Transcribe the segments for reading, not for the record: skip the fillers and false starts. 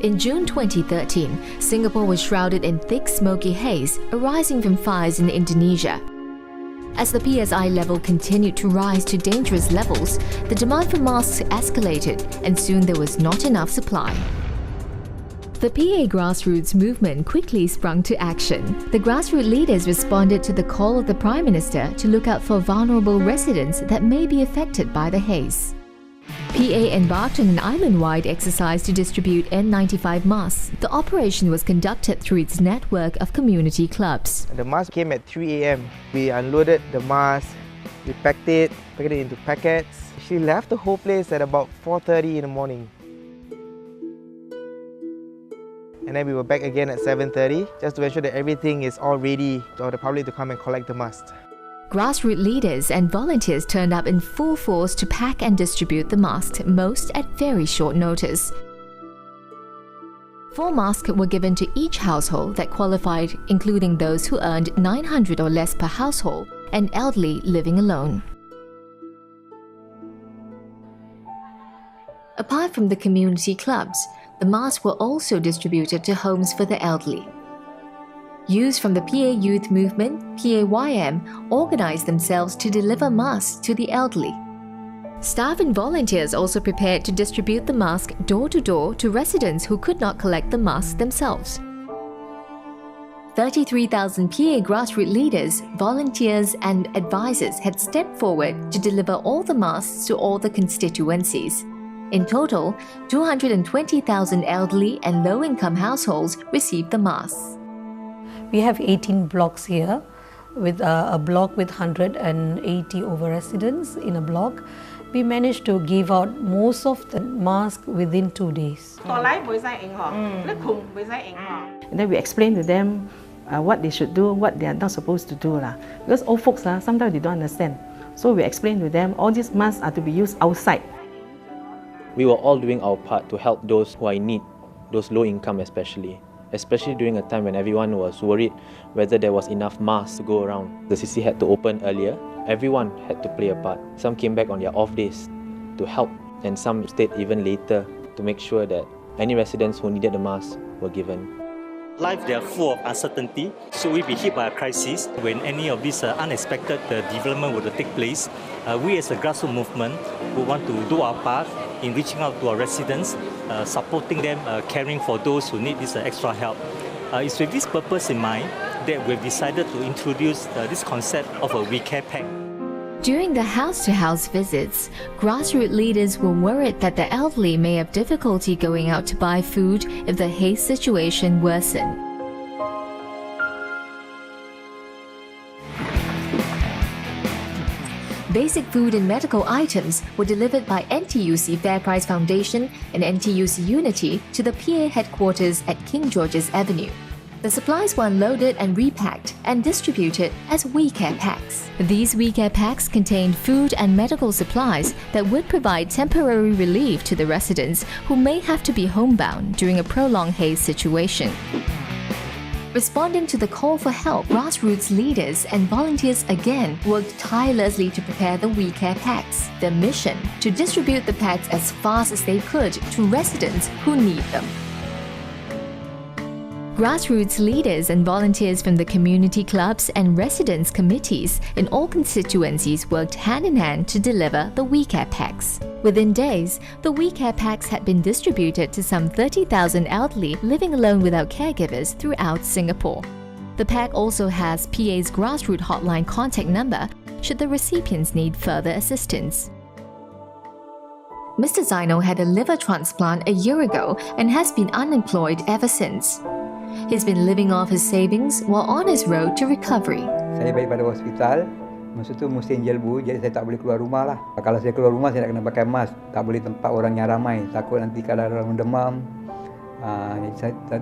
In June 2013, Singapore was shrouded in thick smoky haze arising from fires in Indonesia. As the PSI level continued to rise to dangerous levels, the demand for masks escalated and soon there was not enough supply. The PA grassroots movement quickly sprung to action. The grassroots leaders responded to the call of the Prime Minister to look out for vulnerable residents that may be affected by the haze. PA embarked on an island-wide exercise to distribute N95 masks. The operation was conducted through its network of community clubs. The mask came at 3 a.m. We unloaded the mask, we packed it into packets. She left the whole place at about 4:30 in the morning. And then we were back again at 7:30 just to ensure that everything is all ready for the public to come and collect the masks. Grassroots leaders and volunteers turned up in full force to pack and distribute the masks, most at very short notice. 4 masks were given to each household that qualified, including those who earned 900 or less per household and elderly living alone. Apart from the community clubs, the masks were also distributed to homes for the elderly. Youths from the PA Youth Movement, PAYM, organized themselves to deliver masks to the elderly. Staff and volunteers also prepared to distribute the mask door to door to residents who could not collect the masks themselves. 33,000 PA grassroots leaders, volunteers and advisors had stepped forward to deliver all the masks to all the constituencies. In total, 220,000 elderly and low-income households received the masks. We have 18 blocks here, with a block with 180 over residents in a block. We managed to give out most of the masks within 2 days. And then we explain to them what they should do, what they are not supposed to do. Because old folks, sometimes they don't understand. So we explain to them all these masks are to be used outside. We were all doing our part to help those who are in need, those low income especially during a time when everyone was worried whether there was enough masks to go around. The CC had to open earlier. Everyone had to play a part. Some came back on their off days to help, and some stayed even later to make sure that any residents who needed the masks were given. Life, they are full of uncertainty. Should we be hit by a crisis, when any of this unexpected development were to take place, we as a grassroots movement who want to do our part in reaching out to our residents, supporting them, caring for those who need this extra help. It's with this purpose in mind that we've decided to introduce this concept of a We Care Pack. During the house-to-house visits, grassroots leaders were worried that the elderly may have difficulty going out to buy food if the haze situation worsened. Basic food and medical items were delivered by NTUC Fair Price Foundation and NTUC Unity to the PA headquarters at King George's Avenue. The supplies were unloaded and repacked and distributed as We Care Packs. These We Care Packs contained food and medical supplies that would provide temporary relief to the residents who may have to be homebound during a prolonged haze situation. Responding to the call for help, grassroots leaders and volunteers again worked tirelessly to prepare the We Care Packs. Their mission: to distribute the packs as fast as they could to residents who need them. Grassroots leaders and volunteers from the community clubs and residents' committees in all constituencies worked hand in hand to deliver the We Care Packs. Within days, the We Care Packs had been distributed to some 30,000 elderly living alone without caregivers throughout Singapore. The pack also has PA's grassroots hotline contact number should the recipients need further assistance. Mr. Zaino had a liver transplant a year ago and has been unemployed ever since. He's been living off his savings while on his road to recovery. Saya balik pada hospital, masa tu musim jelbu, jadi saya tak boleh keluar rumah lah. Kalau saya keluar rumah, saya nak kena pakai mask. Tak boleh tempat orang yang ramai. Takut nanti kalau orang demam,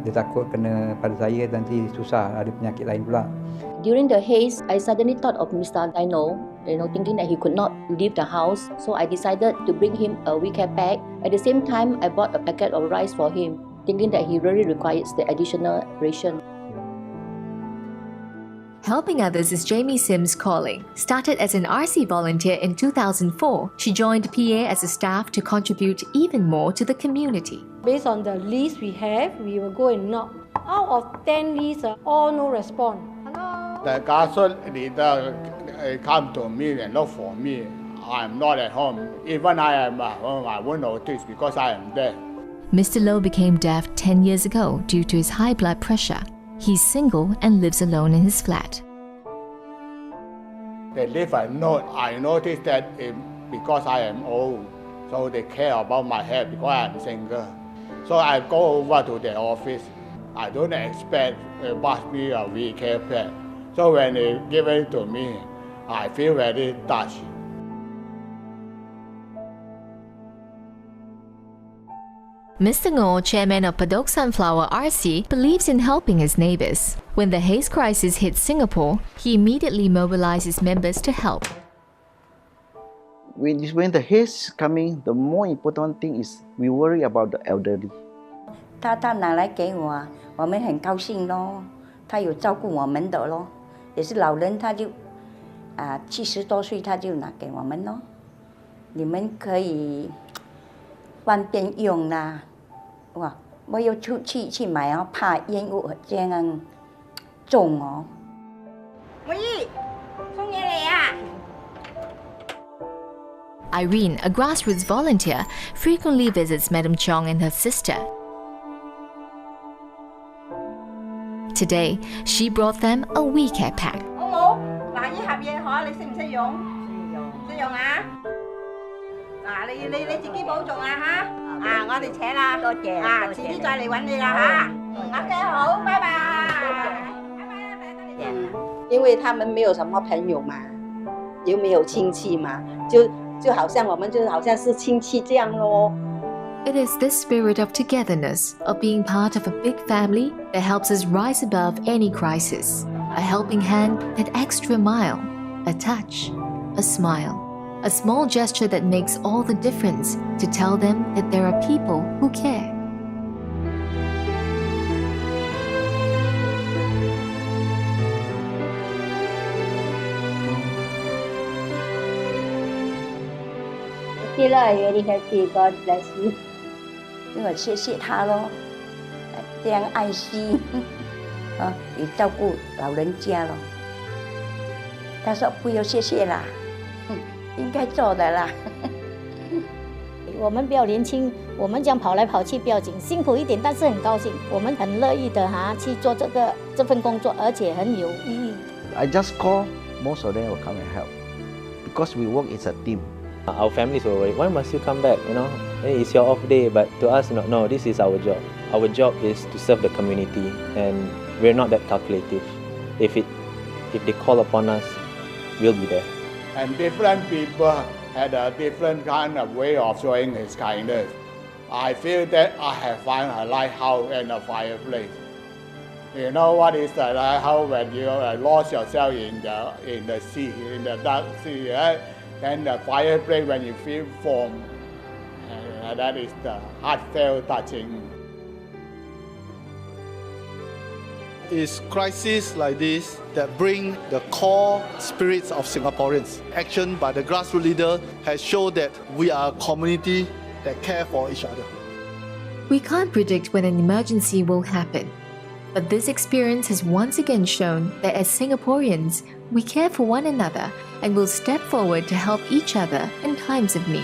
dia takut kena pada saya, nanti susah, ada penyakit lain pula. During the haze, I suddenly thought of Mr. Zaino, thinking that he could not leave the house. So I decided to bring him a We Care Pack. At the same time, I bought a packet of rice for him, thinking that he really requires the additional ration. Helping others is Jamie Sim's calling. Started as an RC volunteer in 2004, she joined PA as a staff to contribute even more to the community. Based on the list we have, we will go and knock. Out of 10 lists, all no response. Hello? The council leader come to me and look for me. I'm not at home. Even I am at home, I won't notice because I am there. Mr. Low became deaf 10 years ago due to his high blood pressure. He's single and lives alone in his flat. They leave a note. I noticed that because I am old, so they care about my health because I am single. So I go over to their office. I don't expect it must be a wheelchair pet. So when they give it to me, I feel very touched. Mr. Ngor, chairman of Padok Sunflower RC, believes in helping his neighbors. When the Haze crisis hit Singapore, he immediately mobilized his members to help. When the haze coming, the more important thing is we worry about the elderly. 他拿来给我，我们很高兴咯。他有照顾我们的咯，也是老人，他就70多岁，他就拿给我们咯。你们可以方便用啦。哇，我要出去买哦，怕烟雾这样重哦。梅姨，送嘢嚟啊！ Irene, a grassroots volunteer, frequently visits Madam Chong and her sister. Today, she brought them a WeCare pack. 好冇？嗱，呢盒嘢嗬，你識唔識用？識用啊！嗱，你自己保重啊嚇！我哋請啦，多謝，遲啲再嚟揾你啦嚇。OK， 好，拜拜。因为他们没有什么朋友嘛，又没有亲戚嘛，就好像我们就好像是亲戚这样咯。 It is this spirit of togetherness, of being part of a big family, that helps us rise above any crisis. A helping hand, that extra mile, a touch, a smile. A small gesture that makes all the difference to tell them that there are people who care. I feel very happy. God bless you. 因为谢谢他咯，这样爱惜，也照顾老人家咯。他说不要谢谢啦，应该做的啦。我们比较年轻，我们这样跑来跑去不要紧，辛苦一点，但是很高兴。我们很乐意的去做这份工作，而且很有意义。I just call, most of them will come and help because we work as a team. Our families were worried, why must you come back? You know, hey, it's your off day, but to us, no, this is our job. Our job is to serve the community, and we're not that calculative. If they call upon us, we'll be there. And different people had a different kind of way of showing his kindness. I feel that I have found a lighthouse and a fireplace. You know what is the lighthouse when you lost yourself in the sea, in the dark sea, right? And the fireplace when you feel warm, that is the heartfelt touching. It's crises like this that bring the core spirits of Singaporeans. Action by the grassroots leader has shown that we are a community that care for each other. We can't predict when an emergency will happen, but this experience has once again shown that as Singaporeans, we care for one another and will step forward to help each other in times of need.